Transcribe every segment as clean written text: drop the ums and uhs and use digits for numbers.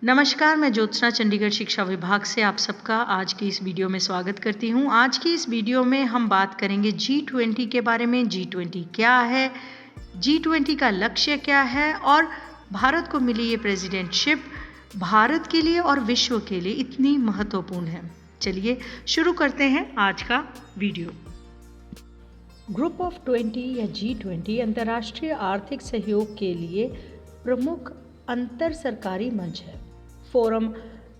नमस्कार, मैं ज्योत्सना चंडीगढ़ शिक्षा विभाग से आप सबका आज की इस वीडियो में स्वागत करती हूँ। आज की इस वीडियो में हम बात करेंगे G20 के बारे में। G20 क्या है, G20 का लक्ष्य क्या है और भारत को मिली ये प्रेसिडेंटशिप भारत के लिए और विश्व के लिए इतनी महत्वपूर्ण है। चलिए शुरू करते हैं आज का वीडियो। ग्रुप ऑफ 20 या G20 अंतर्राष्ट्रीय आर्थिक सहयोग के लिए प्रमुख अंतर सरकारी मंच है। फोरम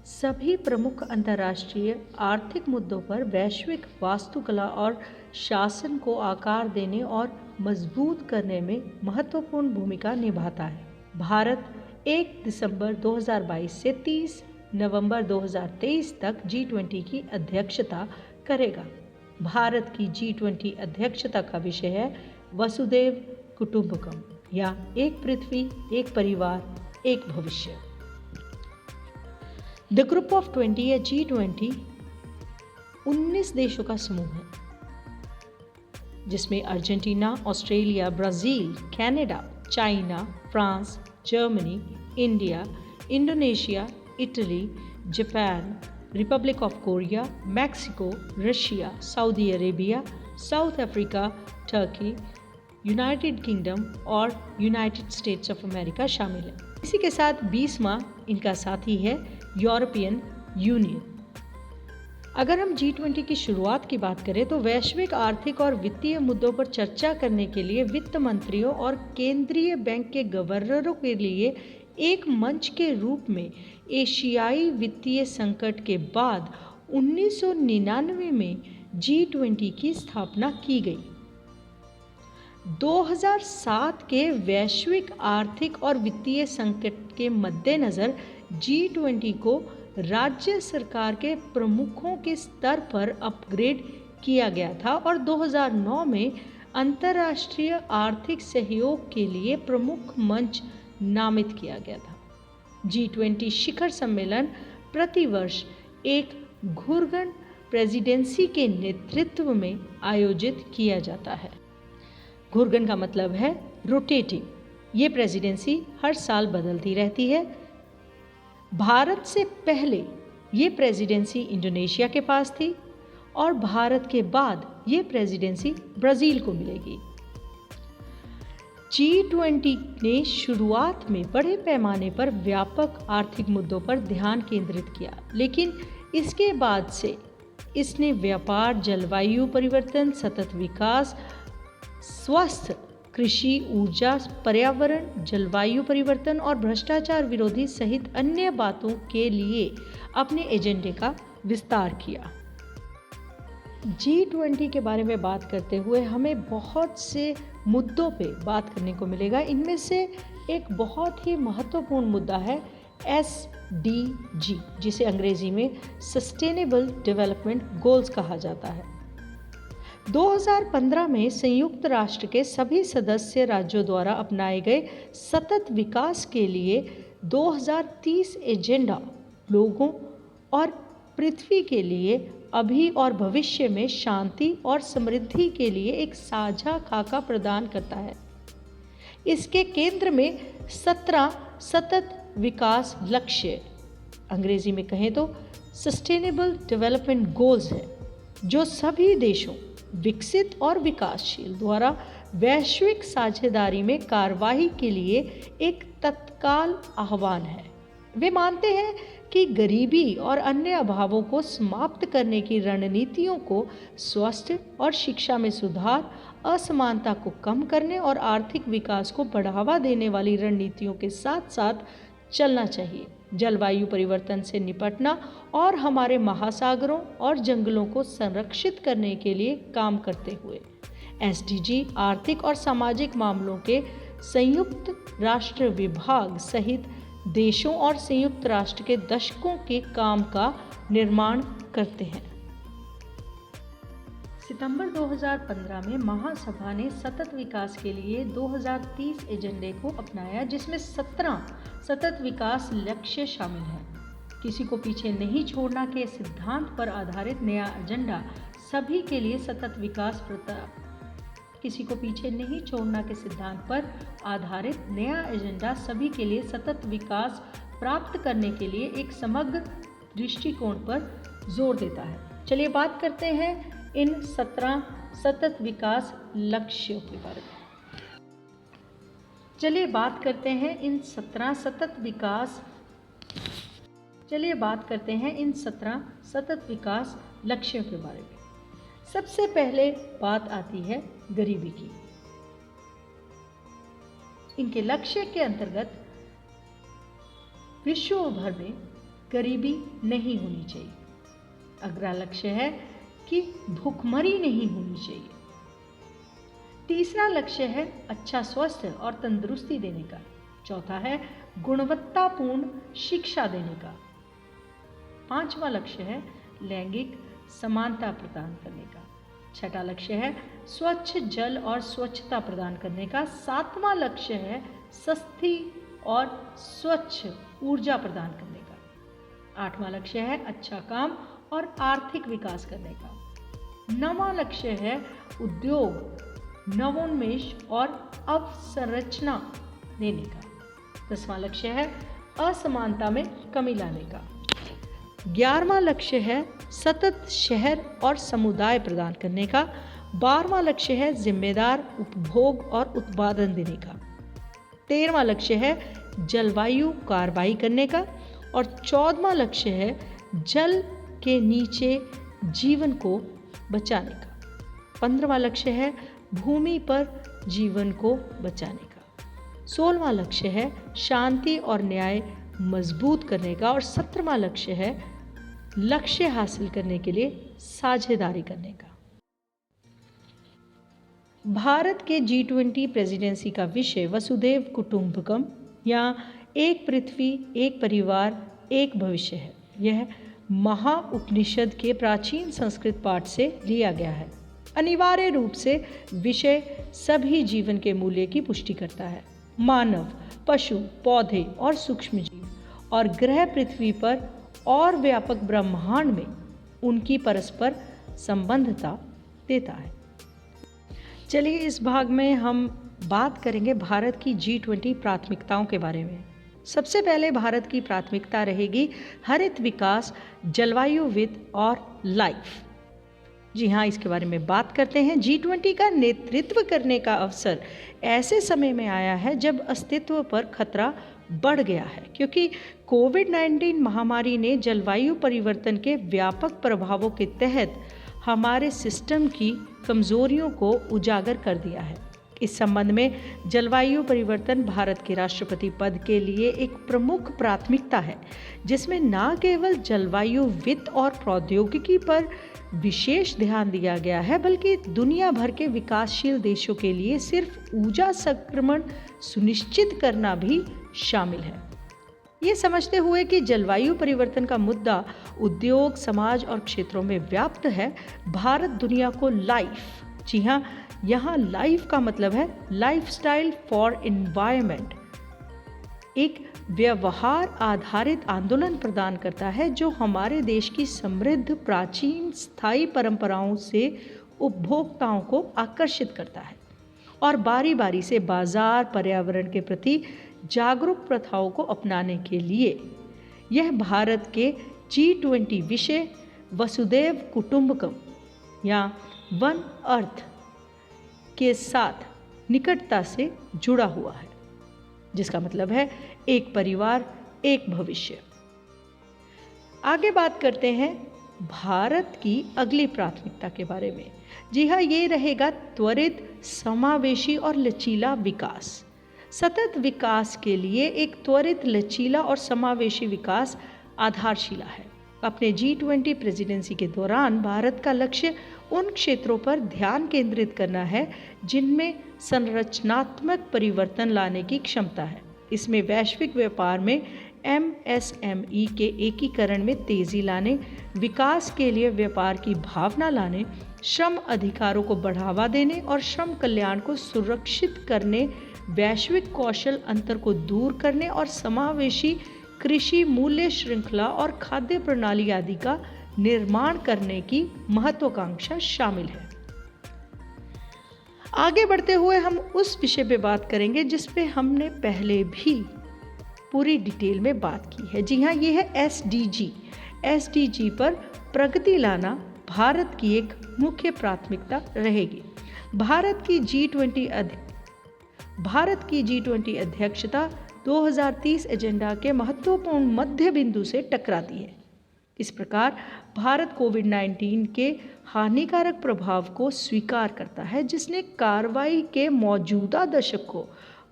सभी प्रमुख अंतर्राष्ट्रीय आर्थिक मुद्दों पर वैश्विक वास्तुकला और शासन को आकार देने और मजबूत करने में महत्वपूर्ण भूमिका निभाता है। भारत 1 दिसंबर 2022 से 30 नवंबर 2023 तक G20 की अध्यक्षता करेगा। भारत की G20 अध्यक्षता का विषय है वसुधैव कुटुंबकम या एक पृथ्वी, एक परिवार, एक भविष्य। द ग्रुप ऑफ 20 या G20 19 देशों का समूह है, जिसमें Argentina, Australia, Brazil, Canada, China, France, Germany, India, Indonesia, Italy, Japan, Republic of Korea, Mexico, Russia, Saudi Arabia, south Africa, Turkey, United kingdom और यूनाइटेड स्टेट्स ऑफ अमेरिका शामिल है। इसी के साथ 20वां इनका साथी है यूरोपियन यूनियन। अगर हम G20 की शुरुआत की बात करें तो वैश्विक आर्थिक और वित्तीय मुद्दों पर चर्चा करने के लिए वित्त मंत्रियों और केंद्रीय बैंक के गवर्नरों के लिए एक मंच के रूप में एशियाई वित्तीय संकट के बाद 1999 में G20 की स्थापना की गई। 2007 के वैश्विक आर्थिक और वित्तीय संकट के मद्देनज़र G20 को राज्य सरकार के प्रमुखों के स्तर पर अपग्रेड किया गया था और 2009 में अंतर्राष्ट्रीय आर्थिक सहयोग के लिए प्रमुख मंच नामित किया गया था। G20 शिखर सम्मेलन प्रतिवर्ष एक घूर्णन प्रेसिडेंसी के नेतृत्व में आयोजित किया जाता है। घूर्णन का मतलब है रोटेटिंग। ये प्रेसिडेंसी हर साल बदलती रहती है। भारत से पहले ये प्रेसिडेंसी इंडोनेशिया के पास थी और भारत के बाद ये प्रेसिडेंसी ब्राज़ील को मिलेगी। G20 ने शुरुआत में बड़े पैमाने पर व्यापक आर्थिक मुद्दों पर ध्यान केंद्रित किया, लेकिन इसके बाद से इसने व्यापार, जलवायु परिवर्तन, सतत विकास, स्वास्थ्य, कृषि, ऊर्जा, पर्यावरण, जलवायु परिवर्तन और भ्रष्टाचार विरोधी सहित अन्य बातों के लिए अपने एजेंडे का विस्तार किया। G20 के बारे में बात करते हुए हमें बहुत से मुद्दों पे बात करने को मिलेगा। इनमें से एक बहुत ही महत्वपूर्ण मुद्दा है SDG, जिसे अंग्रेजी में सस्टेनेबल डेवलपमेंट गोल्स कहा जाता है। 2015 में संयुक्त राष्ट्र के सभी सदस्य राज्यों द्वारा अपनाए गए सतत विकास के लिए 2030 एजेंडा लोगों और पृथ्वी के लिए अभी और भविष्य में शांति और समृद्धि के लिए एक साझा खाका प्रदान करता है। इसके केंद्र में 17 सतत विकास लक्ष्य, अंग्रेजी में कहें तो सस्टेनेबल डेवलपमेंट गोल्स है, जो सभी देशों, विकसित और विकासशील द्वारा वैश्विक साझेदारी में कार्रवाई के लिए एक तत्काल आह्वान है। वे मानते हैं कि गरीबी और अन्य अभावों को समाप्त करने की रणनीतियों को स्वास्थ्य और शिक्षा में सुधार, असमानता को कम करने और आर्थिक विकास को बढ़ावा देने वाली रणनीतियों के साथ साथ चलना चाहिए। जलवायु परिवर्तन से निपटना और हमारे महासागरों और जंगलों को संरक्षित करने के लिए काम करते हुए SDG आर्थिक और सामाजिक मामलों के संयुक्त राष्ट्र विभाग सहित देशों और संयुक्त राष्ट्र के दशकों के काम का निर्माण करते हैं। सितंबर 2015 में महासभा ने सतत विकास के लिए 2030 एजेंडे को अपनाया, जिसमें 17 सतत विकास लक्ष्य शामिल हैं। किसी को पीछे नहीं छोड़ना के सिद्धांत पर आधारित नया एजेंडा सभी के लिए सतत विकास किसी को पीछे नहीं छोड़ना के सिद्धांत पर आधारित नया एजेंडा सभी के लिए सतत विकास प्राप्त करने के लिए एक समग्र दृष्टिकोण पर जोर देता है। चलिए बात करते हैं इन 17 सतत विकास लक्ष्यों के बारे में। चलिए बात करते हैं इन 17 सतत विकास लक्ष्यों के बारे में। सबसे पहले बात आती है गरीबी की। इनके लक्ष्य के अंतर्गत विश्व भर में गरीबी नहीं होनी चाहिए। अगला लक्ष्य है कि भूखमरी नहीं होनी चाहिए। तीसरा लक्ष्य है अच्छा स्वास्थ्य और तंदुरुस्ती देने का। चौथा है गुणवत्तापूर्ण शिक्षा देने का। पांचवा लक्ष्य है लैंगिक समानता प्रदान करने का। छठा लक्ष्य है स्वच्छ जल और स्वच्छता प्रदान करने का। सातवां लक्ष्य है सस्ती और स्वच्छ ऊर्जा प्रदान करने का। आठवां लक्ष्य है अच्छा काम और आर्थिक विकास करने का। नौवां लक्ष्य है उद्योग, नवोन्मेष और अवसंरचना देने का। 10वां लक्ष्य है असमानता में कमी लाने का। 11वां लक्ष्य है सतत शहर और समुदाय प्रदान करने का। 12वां लक्ष्य है जिम्मेदार उपभोग और उत्पादन देने का। 13वां लक्ष्य है जलवायु कार्रवाई करने का। और 14वां लक्ष्य है जल के नीचे जीवन को बचाने का। 15वां लक्ष्य है भूमि पर जीवन को बचाने का। 16वां लक्ष्य है शांति और न्याय मजबूत करने का। और 17वां लक्ष्य है लक्ष्य हासिल करने के लिए साझेदारी करने का। भारत के G20 प्रेसिडेंसी का विषय वसुधैव कुटुंबकम या एक पृथ्वी एक परिवार एक भविष्य है। यह महाउपनिषद के प्राचीन संस्कृत पाठ से लिया गया है। अनिवार्य रूप से विषय सभी जीवन के मूल्य की पुष्टि करता है। मानव, पशु, पौधे और सूक्ष्म जीव और ग्रह पृथ्वी पर और व्यापक ब्रह्मांड में उनकी परस्पर संबंधता देता है। चलिए इस भाग में हम बात करेंगे भारत की G20 प्राथमिकताओं के बारे में। सबसे पहले भारत की प्राथमिकता रहेगी हरित विकास, जलवायु वित्त और लाइफ। जी हाँ, इसके बारे में बात करते हैं। G20 का नेतृत्व करने का अवसर ऐसे समय में आया है जब अस्तित्व पर खतरा बढ़ गया है, क्योंकि कोविड-19 महामारी ने जलवायु परिवर्तन के व्यापक प्रभावों के तहत हमारे सिस्टम की कमजोरियों को उजागर कर दिया है। इस संबंध में जलवायु परिवर्तन भारत के राष्ट्रपति पद के लिए एक प्रमुख प्राथमिकता है, जिसमें न केवल जलवायु वित्त और प्रौद्योगिकी पर विशेष ध्यान दिया गया है, बल्कि दुनिया भर के विकासशील देशों के लिए सिर्फ ऊर्जा संक्रमण सुनिश्चित करना भी शामिल है। ये समझते हुए कि जलवायु परिवर्तन का मुद्दा उद्योग, समाज और क्षेत्रों में व्याप्त है, भारत दुनिया को लाइफ, जी हाँ, यहाँ लाइफ का मतलब है लाइफस्टाइल फॉर एनवायरनमेंट, एक व्यवहार आधारित आंदोलन प्रदान करता है जो हमारे देश की समृद्ध प्राचीन स्थायी परंपराओं से उपभोक्ताओं को आकर्षित करता है और बारी बारी से बाजार पर्यावरण के प्रति जागरूक प्रथाओं को अपनाने के लिए यह भारत के G20 विषय वसुधैव कुटुंबकम या वन अर्थ के साथ निकटता से जुड़ा हुआ है, जिसका मतलब है एक परिवार एक भविष्य। आगे बात करते हैं भारत की अगली प्राथमिकता के बारे में। जी हाँ, ये रहेगा त्वरित, समावेशी और लचीला विकास। सतत विकास के लिए एक त्वरित, लचीला और समावेशी विकास आधारशिला है। अपने G20 प्रेसिडेंसी के दौरान भारत का लक्ष्य उन क्षेत्रों पर ध्यान केंद्रित करना है जिनमें संरचनात्मक परिवर्तन लाने की क्षमता है। इसमें वैश्विक व्यापार में MSME के एकीकरण में तेजी लाने, विकास के लिए व्यापार की भावना लाने, श्रम अधिकारों को बढ़ावा देने और श्रम कल्याण को सुरक्षित करने, वैश्विक कौशल अंतर को दूर करने और समावेशी कृषि मूल्य श्रृंखला और खाद्य प्रणाली आदि का निर्माण करने की महत्वाकांक्षा शामिल है। आगे बढ़ते हुए हम उस विषय पे बात करेंगे जिस पे हमने पहले भी पूरी डिटेल में बात की है। जी हाँ, ये है एसडीजी। एसडीजी पर प्रगति लाना भारत की एक मुख्य प्राथमिकता रहेगी। भारत की G20 अध्यक्षता 2030 एजेंडा के महत्वपूर्ण मध्य बिंदु से टकराती है। इस प्रकार भारत कोविड-19 के हानिकारक प्रभाव को स्वीकार करता है, जिसने कार्रवाई के मौजूदा दशक को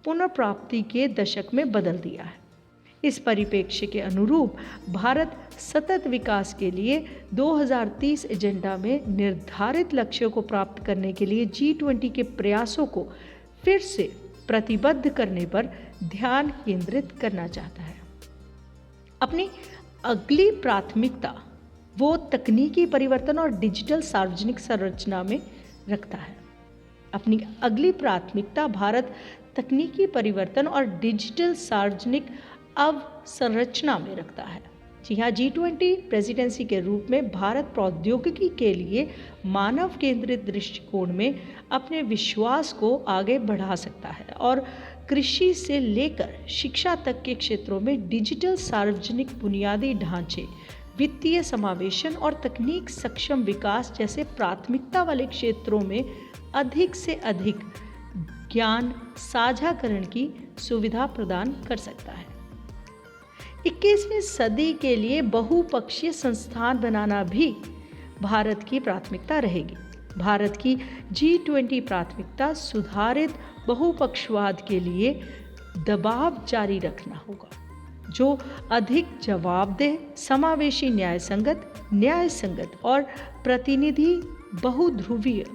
पुनर्प्राप्ति के दशक में बदल दिया है। इस परिप्रेक्ष्य के अनुरूप भारत सतत विकास के लिए 2030 एजेंडा में निर्धारित लक्ष्यों को प्राप्त करने के लिए G20 के प्रयासों को फिर से प्रतिबद्ध करने पर ध्यान केंद्रित करना चाहता है। अपनी अगली प्राथमिकता वो तकनीकी परिवर्तन और डिजिटल सार्वजनिक संरचना में रखता है। अपनी अगली प्राथमिकता भारत तकनीकी परिवर्तन और डिजिटल सार्वजनिक अवसंरचना में रखता है। जी हाँ, G20 प्रेसिडेंसी के रूप में भारत प्रौद्योगिकी के लिए मानव केंद्रित दृष्टिकोण में अपने विश्वास को आगे बढ़ा सकता है और कृषि से लेकर शिक्षा तक के क्षेत्रों में डिजिटल सार्वजनिक बुनियादी ढांचे, वित्तीय समावेशन और तकनीक सक्षम विकास जैसे प्राथमिकता वाले क्षेत्रों में अधिक से अधिक ज्ञान साझाकरण की सुविधा प्रदान कर सकता है। 21वीं सदी के लिए बहुपक्षीय संस्थान बनाना भी भारत की प्राथमिकता रहेगी। भारत की G20 प्राथमिकता सुधारित बहुपक्षवाद के लिए दबाव जारी रखना होगा, जो अधिक जवाबदेह, समावेशी, न्याय संगत और प्रतिनिधि बहुध्रुवीय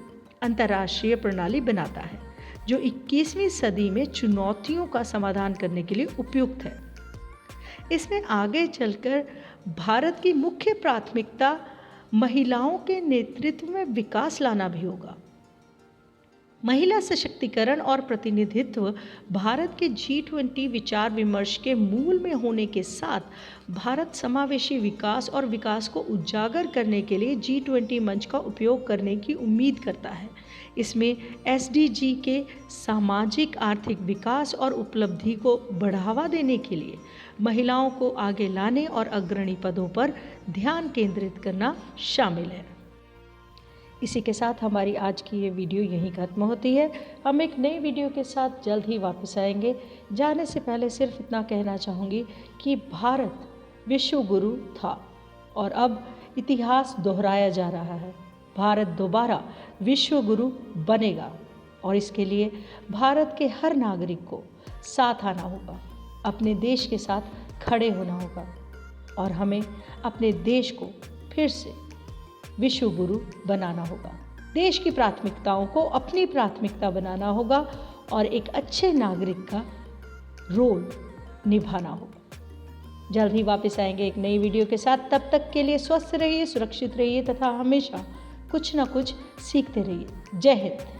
अंतर्राष्ट्रीय प्रणाली बनाता है, जो 21वीं सदी में चुनौतियों का समाधान करने के लिए उपयुक्त है। इसमें आगे चलकर भारत की मुख्य प्राथमिकता महिलाओं के नेतृत्व में विकास लाना भी होगा। महिला सशक्तिकरण और प्रतिनिधित्व भारत के G20 विचार विमर्श के मूल में होने के साथ भारत समावेशी विकास और विकास को उजागर करने के लिए G20 मंच का उपयोग करने की उम्मीद करता है। इसमें SDG के सामाजिक आर्थिक विकास और उपलब्धि को बढ़ावा देने के लिए महिलाओं को आगे लाने और अग्रणी पदों पर ध्यान केंद्रित करना शामिल है। इसी के साथ हमारी आज की ये वीडियो यहीं खत्म होती है। हम एक नई वीडियो के साथ जल्द ही वापस आएंगे। जाने से पहले सिर्फ इतना कहना चाहूँगी कि भारत विश्व गुरु था और अब इतिहास दोहराया जा रहा है। भारत दोबारा विश्व गुरु बनेगा और इसके लिए भारत के हर नागरिक को साथ आना होगा, अपने देश के साथ खड़े होना होगा और हमें अपने देश को फिर से विश्व गुरु बनाना होगा। देश की प्राथमिकताओं को अपनी प्राथमिकता बनाना होगा और एक अच्छे नागरिक का रोल निभाना होगा। जल्द ही वापस आएंगे एक नई वीडियो के साथ। तब तक के लिए स्वस्थ रहिए, सुरक्षित रहिए तथा हमेशा कुछ ना कुछ सीखते रहिए। जय हिंद।